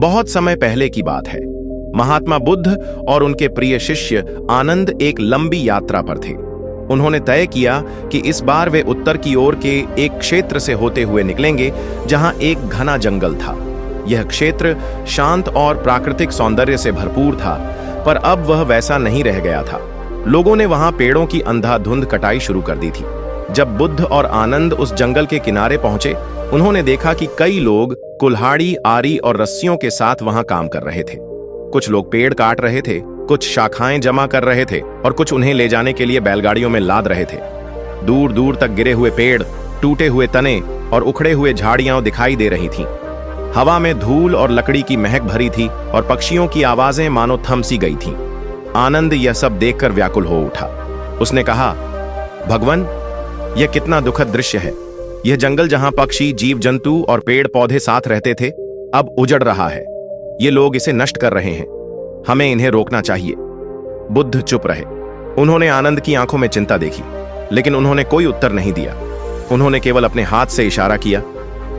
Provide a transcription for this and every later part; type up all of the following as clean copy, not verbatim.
बहुत समय पहले की बात है। महात्मा बुद्ध और उनके प्रिय शिष्य आनंद एक लंबी यात्रा पर थे। उन्होंने तय किया कि इस बार वे उत्तर की ओर के एक क्षेत्र से होते हुए निकलेंगे जहां एक घना जंगल था। यह क्षेत्र शांत और प्राकृतिक सौंदर्य से भरपूर था, पर अब वह वैसा नहीं रह गया था। लोगों ने वहां पेड़ों की अंधाधुंध कटाई शुरू कर दी थी। जब बुद्ध और आनंद उस जंगल के किनारे पहुंचे, उन्होंने देखा कि कई लोग कुल्हाड़ी, आरी और रस्सियों के साथ वहां काम कर रहे थे। कुछ लोग पेड़ काट रहे थे, कुछ शाखाएं जमा कर रहे थे और कुछ उन्हें ले जाने के लिए बैलगाड़ियों में लाद रहे थे। दूर दूर तक गिरे हुए पेड़, टूटे हुए तने और उखड़े हुए झाड़ियां दिखाई दे रही थीं। हवा में धूल और लकड़ी की महक भरी थी और पक्षियों की आवाजें मानो थम सी गई थीं। आनंद यह सब देखकर व्याकुल हो उठा। उसने कहा, भगवान, यह कितना दुखद दृश्य है। यह जंगल जहां पक्षी, जीव जंतु और पेड़ पौधे साथ रहते थे, अब उजड़ रहा है। ये लोग इसे नष्ट कर रहे हैं। हमें इन्हें रोकना चाहिए। बुद्ध चुप रहे। उन्होंने आनंद की आंखों में चिंता देखी, लेकिन उन्होंने कोई उत्तर नहीं दिया। उन्होंने केवल अपने हाथ से इशारा किया,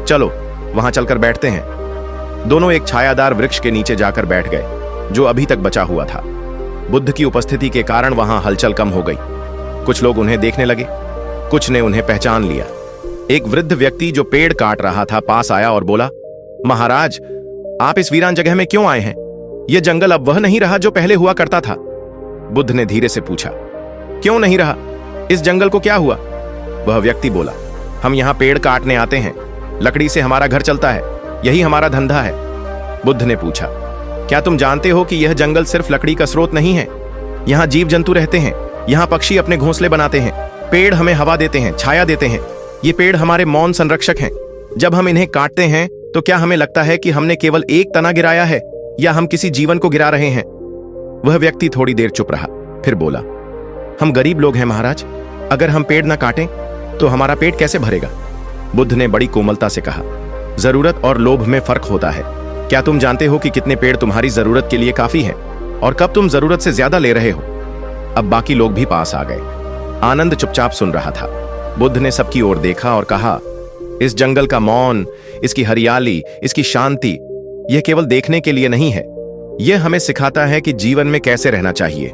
चलो वहां चलकर बैठते हैं। दोनों एक छायादार वृक्ष के नीचे जाकर बैठ गए, जो अभी तक बचा हुआ था। बुद्ध की उपस्थिति के कारण वहां हलचल कम हो गई। कुछ लोग उन्हें देखने लगे, कुछ ने उन्हें पहचान लिया। एक वृद्ध व्यक्ति जो पेड़ काट रहा था पास आया और बोला, महाराज, आप इस वीरान जगह में क्यों आए हैं? यह जंगल अब वह नहीं रहा जो पहले हुआ करता था। बुद्ध ने धीरे से पूछा, क्यों नहीं रहा? इस जंगल को क्या हुआ? वह व्यक्ति बोला, हम यहां पेड़ काटने आते हैं। लकड़ी से हमारा घर चलता है, यही हमारा धंधा है। बुद्ध ने पूछा, क्या तुम जानते हो कि यह जंगल सिर्फ लकड़ी का स्रोत नहीं है? यहां जीव जंतु रहते हैं, यहां पक्षी अपने घोंसले बनाते हैं, पेड़ हमें हवा देते हैं, छाया देते हैं। ये पेड़ हमारे मौन संरक्षक हैं। जब हम इन्हें काटते हैं तो क्या हमें लगता है कि हमने केवल एक तना गिराया है या हम किसी जीवन को गिरा रहे हैं? वह व्यक्ति थोड़ी देर चुप रहा, फिर बोला, हम गरीब लोग हैं महाराज। अगर हम पेड़ न काटें तो हमारा पेट कैसे भरेगा? बुद्ध ने बड़ी कोमलता से कहा, जरूरत और लोभ में फर्क होता है। क्या तुम जानते हो कि कितने पेड़ तुम्हारी जरूरत के लिए काफी हैं और कब तुम जरूरत से ज्यादा ले रहे हो? अब बाकी लोग भी पास आ गए। आनंद चुपचाप सुन रहा था। बुद्ध ने सबकी ओर देखा और कहा, इस जंगल का मौन, इसकी हरियाली, इसकी शांति, यह केवल देखने के लिए नहीं है। यह हमें सिखाता है कि जीवन में कैसे रहना चाहिए।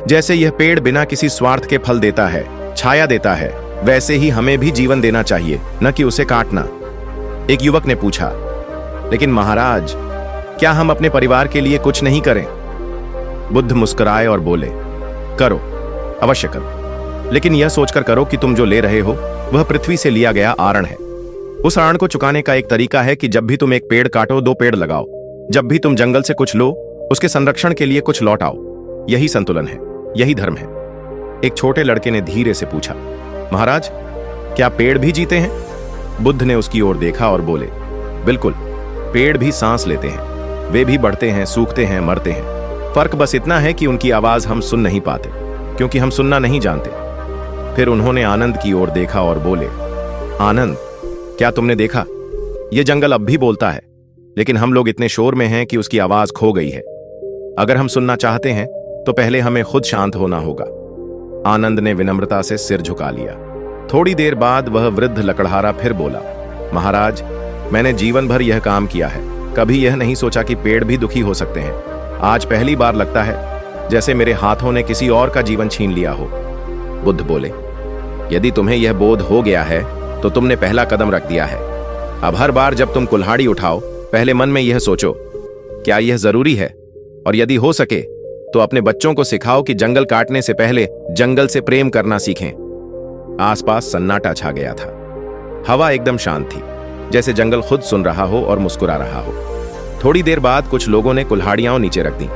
जैसे यह पेड़ बिना किसी स्वार्थ के फल देता है, छाया देता है, वैसे ही हमें भी जीवन देना चाहिए, न कि उसे काटना। एक युवक ने पूछा, लेकिन महाराज, क्या हम अपने परिवार के लिए कुछ नहीं करें? बुद्ध मुस्कुराए और बोले, करो, अवश्य करो, लेकिन यह सोचकर करो कि तुम जो ले रहे हो वह पृथ्वी से लिया गया आरण है। उस आरण को चुकाने का एक तरीका है कि जब भी तुम एक पेड़ काटो, 2 पेड़ लगाओ। जब भी तुम जंगल से कुछ लो, उसके संरक्षण के लिए कुछ लौटाओ। यही संतुलन है, यही धर्म है। एक छोटे लड़के ने धीरे से पूछा, महाराज, क्या पेड़ भी जीते हैं? बुद्ध ने उसकी ओर देखा और बोले, बिल्कुल, पेड़ भी सांस लेते हैं, वे भी बढ़ते हैं, सूखते हैं, मरते हैं। फर्क बस इतना है कि उनकी आवाज हम सुन नहीं पाते, क्योंकि हम सुनना नहीं जानते। फिर उन्होंने आनंद की ओर देखा और बोले, आनंद, क्या तुमने देखा? यह जंगल अब भी बोलता है, लेकिन हम लोग इतने शोर में हैं कि उसकी आवाज खो गई है। अगर हम सुनना चाहते हैं तो पहले हमें खुद शांत होना होगा। आनंद ने विनम्रता से सिर झुका लिया। थोड़ी देर बाद वह वृद्ध लकड़हारा फिर बोला, महाराज, मैंने जीवन भर यह काम किया है, कभी यह नहीं सोचा कि पेड़ भी दुखी हो सकते हैं। आज पहली बार लगता है जैसे मेरे हाथों ने किसी और का जीवन छीन लिया हो। बुद्ध बोले, यदि तुम्हें यह बोध हो गया है तो तुमने पहला कदम रख दिया है। अब हर बार जब तुम कुल्हाड़ी उठाओ, पहले मन में यह सोचो, क्या यह जरूरी है? और यदि हो सके तो अपने बच्चों को सिखाओ कि जंगल काटने से पहले जंगल से प्रेम करना सीखें। आसपास सन्नाटा छा गया था। हवा एकदम शांत थी, जैसे जंगल खुद सुन रहा हो और मुस्कुरा रहा हो। थोड़ी देर बाद कुछ लोगों ने कुल्हाड़ियां नीचे रख दी।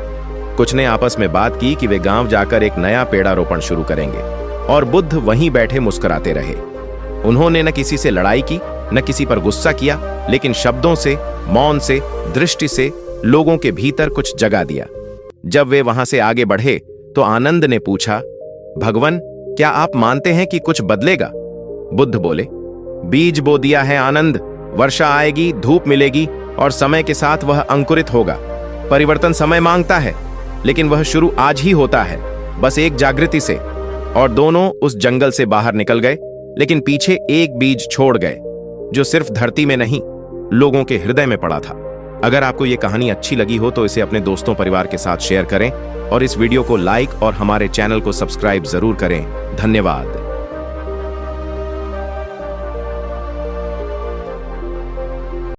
कुछ ने आपस में बात की कि वे गांव जाकर एक नया पेड़ारोपण शुरू करेंगे, और बुद्ध वहीं बैठे मुस्कुराते रहे। उन्होंने न किसी से लड़ाई की, न किसी पर गुस्सा किया, लेकिन शब्दों से, मौन से, दृष्टि से लोगों के भीतर कुछ जगा दिया। जब वे वहां से आगे बढ़े तो आनंद ने पूछा, भगवान, क्या आप मानते हैं कि कुछ बदलेगा? बुद्ध बोले, बीज बो दिया है आनंद, वर्षा आएगी, धूप मिलेगी और समय के साथ वह अंकुरित होगा। परिवर्तन समय मांगता है, लेकिन वह शुरू आज ही होता है, बस एक जागृति से। और दोनों उस जंगल से बाहर निकल गए, लेकिन पीछे एक बीज छोड़ गए, जो सिर्फ धरती में नहीं, लोगों के हृदय में पड़ा था। अगर आपको ये कहानी अच्छी लगी हो तो इसे अपने दोस्तों परिवार के साथ शेयर करें और इस वीडियो को लाइक और हमारे चैनल को सब्सक्राइब जरूर करें। धन्यवाद।